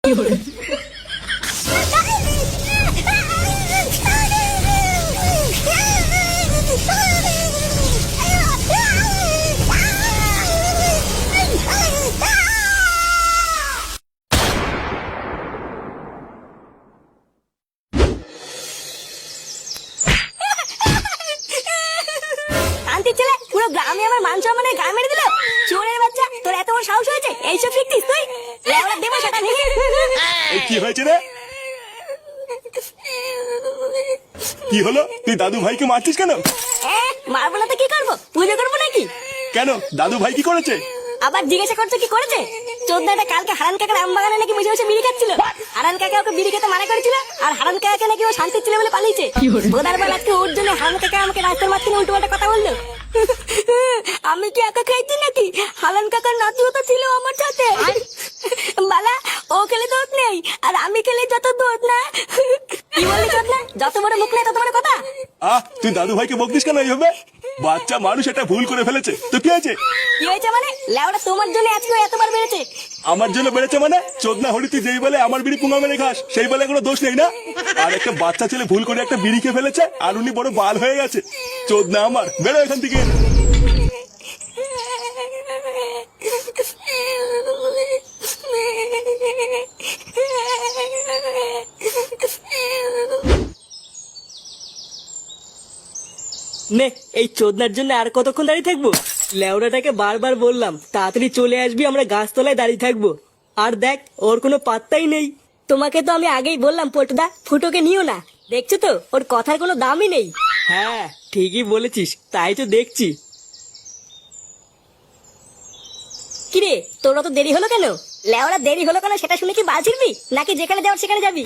শান্তি ছেলে পুরো গ্রামে আমার মান সম্মানের গায়ে মেরে দিল। চোরের বাচ্চা, তোর এত বড় সাহস হয়েছে এইসব শিখতিস তুই? লেওড়া দেবো সেটা ভেঙে। কি হয়েছে রে? কি হলো? তুই দাদু ভাইকে মারছিস কেন? মারবো না তো কি করবো? পুজো করবো নাকি? কেন, দাদু ভাই কি করেছে? আবার জিজ্ঞাসা করছো কি করেছে? চোদ্দাটা কালকে হারান কাকার আম বাগানে নাকি বসে বসে বিড়ি খাচ্ছিল। হারান কাকা ওকে বিড়ি খেতে মানা করেছিল, আর হারান কাকা নাকি ও শান্তি ছিল বলে পালিয়েছে। বোধার বেলা আজকে ওর জন্য হারান কাকা আমাকে রাস্তার মাঝখানে উল্টো পাল্টা কথা বললো। আমি কি একা খাইছি নাকি? হারান কাকার নাতিও তো ছিল আমার সাথে। বালা, ও খেলে দোষ নেই, আর আমি খেলে যত দোষ না। কি বললি দোষ না? যত বড় মুখ নেই তত বড় কথা। তুই দাদু ভাইকে বকতিস কেন এইভাবে? বাচ্চা মানুষ এটা ভুল করে ফেলেছে, তো কি হয়েছে? কি হয়েছে মানে? লেওড়া তোমার জন্য আজকে এতবার বেড়েছে। আমার জন্য বেড়েছে মানে? চোদনা হলি তুই যেই বলে আমার বিড়ি পুঙ্গা মেরে খাস, সেই বলে কোনো দোষ নেই না? আর একটা বাচ্চা ছেলে ভুল করে একটা বিড়ি খেয়ে ফেলেছে, আর উনি বড় বাল হয়ে গেছে। চোদনা আমার, বেরো এখান থেকে। নে, এই চোদনার জন্য আর কতক্ষণ দাঁড়িয়ে থাকবো? লেওড়াটাকে বারবার বললাম তাড়াতাড়ি চলে আসবি, আমরা গাছতলায় দাঁড়িয়ে থাকবো। আর দেখ, ওর কোনো পাত্তাই নেই। তোমাকে তো আমি আগেই বললাম পল্টুদা, ফুটোকে নিও না। দেখছো তো ওর কথার কোনো দামই নেই। হ্যাঁ, ঠিকই বলেছিস, তাই তো দেখছি। কিরে, তোরা তো দেরি হলো কেন? লেওরা দেরি হলো কেন সেটা শুনে কি বাল ছিড়বি, নাকি যেখানে যাওয়ার সেখানে যাবি?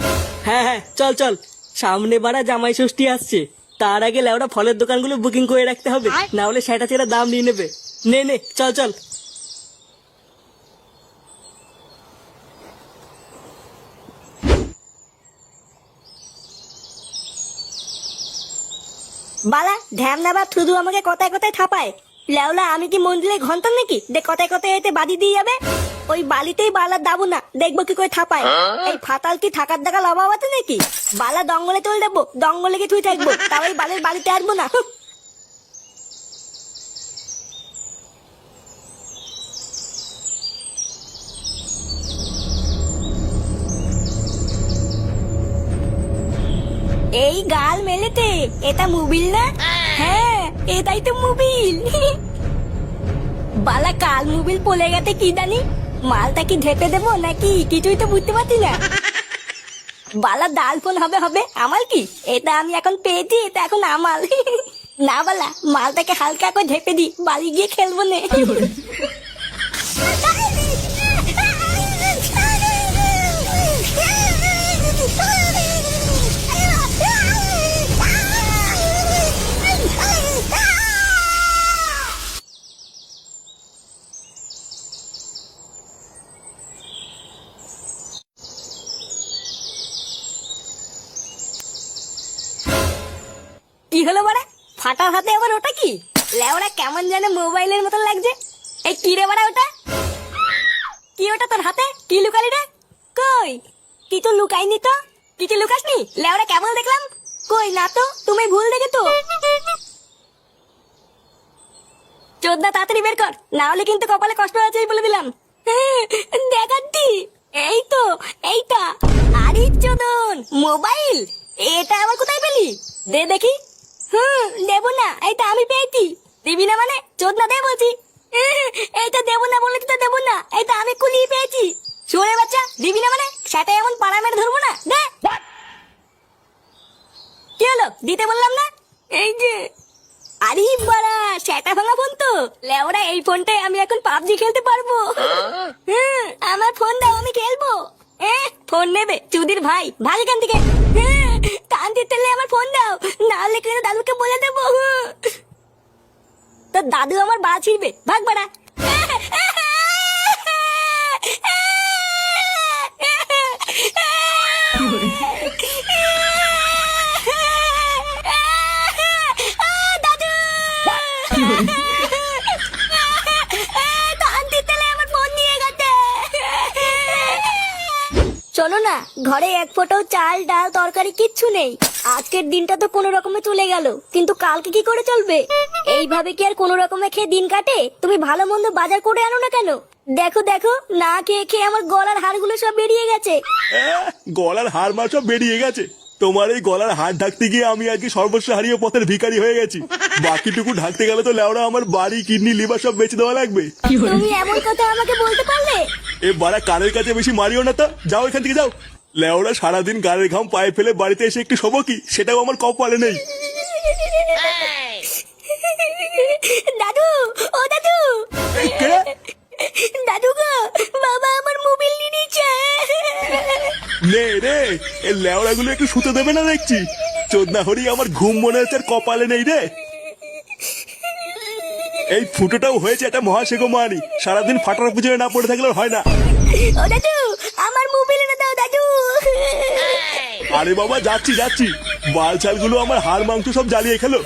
হ্যাঁ হ্যাঁ, চল চল, সামনে বাড়া জামাই ষষ্ঠী আসছে, তার আগে লেওড়া ফলের দোকানগুলো বুকিং করে রাখতে হবে, না হলে সেটা ছেড়ে দাম নিয়ে নেবে। নে নে, চল চল। বালা ঢ্যামনা বা শুধু আমাকে কথায় কথায় থাপায়। লেওলা আমি কি মন্দিরে ঘন্টন নাকি যে কথায় কথায় এতে বাদি দিয়ে যাবে? ওই বালিতেই বালার দাবো না, দেখবো কি করে থাপায়। এই ফাতাল কি থাকার দেখা অভাব আছে নাকি? বালা দঙ্গলে তুলে দেবো, দঙ্গলে গিয়ে তুই থাকবো, তাও ওই বালের বালিতে আসবো না। এই গাল মেলেতে এটা মোবিল না? হ্যাঁ, এটাই তো মোবিল। বালা কাল মোবিল পড়ে গেছে কি জানি, মালটা কি ঢেপে দেবো নাকি কিছুই তো বুঝতে পারছি না। বালা ডাল ফোন হবে হবে, আমার কি? এটা আমি এখন পেয়েছি, এটা এখন আমার। না বালা, মালটাকে হালকা করে ঢেপে দি, বাড়ি গিয়ে খেলবো নে। কি হলো বাড়া? ফাটার হাতে আবার ওটা কি? লেওরা কেমন যেন মোবাইলের মতন লাগছে। এই কি রে বাড়া ওটা? কি ওটা তোর হাতে? কি লুকালি রে? কই কিছু লুকাইনি তো। কিছু লুকাসনি? লেওরা কেমন দেখলাম? কই না তো, তুমি ভুল দেখে তো। চোদ্দা তাড়াতাড়ি বের কর, না হলে কিন্তু কপালে কষ্ট আছে বলে দিলাম। দেখাচ্ছি, এই তো এইটা। আরে চোদন, মোবাইল এটা আবার কোথায় পেলি? দে দেখি। দেবো না, এইটা আমি পেয়েছি। দিবি না মানে? চোদনা দে বলছি। এইটা দেবো না বলে তো দেবো না, এইটা আমি কুলিয়ে পেয়েছি। শুয়ে বাচ্চা, দিবি না মানে? সেটা এমন পাড়া মেরে ধরবো না, দে। কি হলো, দিতে বললাম না? এই যে। আরে বাড়া, সেটা ভাঙা ফোন তো। লেওরা এই ফোনটাই আমি এখন পাবজি খেলতে পারবো। আমার ফোন দাও, আমি খেলবো। ফোন নেবে চুদির ভাই, ভাগ এখান থেকে। কান দিতে আমার ফোন দাও, নাহলে কিন্তু দাদুকে বলে দেবো। তো দাদু আমার বাল ছিড়বে, ভাগ বাড়া। শোনো না, ঘরে এক ফোঁটাও চাল ডাল তরকারি কিচ্ছু নেই। আজকের দিনটা তো কোনো রকমে চলে গেল, কিন্তু কালকে কি করে চলবে? এইভাবে কি আর কোনো রকমে খেয়ে দিন কাটে? তুমি ভালো মন্দ বাজার করে আনো না কেন? দেখো দেখো, না খেয়ে খেয়ে আমার গলার হাড়গুলো সব বেরিয়ে গেছে। গলার হাড় মার সব বেরিয়ে গেছে? তোমার এই গলার হাড় ঢাকতে গিয়ে আমি আজকে সর্বস্ব হারিয়ে পথের ভিখারি হয়ে গেছি। বাকিটুকু ঢাকতে গেলে তো লেওড়া আমার বাড়ি কিডনি লিভার সব বেঁচে দেওয়া লাগবে। তুমি এমন কথা আমাকে বলতে পারলে? এ বাড়া কানের কাছে বেশি মারিও না তো, যাও এখান থেকে যাও। লেওড়া সারাদিন গাড়ির ঘাম পায়ে ফেলে বাড়িতে এসে একটু শোবো কি, সেটাও আমার কপালে নেই। দাদু, ও দাদু, এই কে? দাদু গো, বাবা আমার মোবাইল নিয়ে নিচ্ছে। নে রে, এই লেওড়া গুলো একটু শুতে দেবে না দেখছি। চোদনা হরি আমার ঘুম মনে হচ্ছে আর কপালে নেই রে। এই ফুটোটাও হয়েছে একটা মহাশেখো মানি, সারাদিন ফাটার পুজোয় না পড়ে থাকলে হয় না। ও দাদু, আমার মোবাইল এনে দাও দাদু। আরে বাবা যাচ্ছি যাচ্ছি, বাল ছাল গুলো আমার হাড় মাংস সব জ্বালিয়ে খেলো।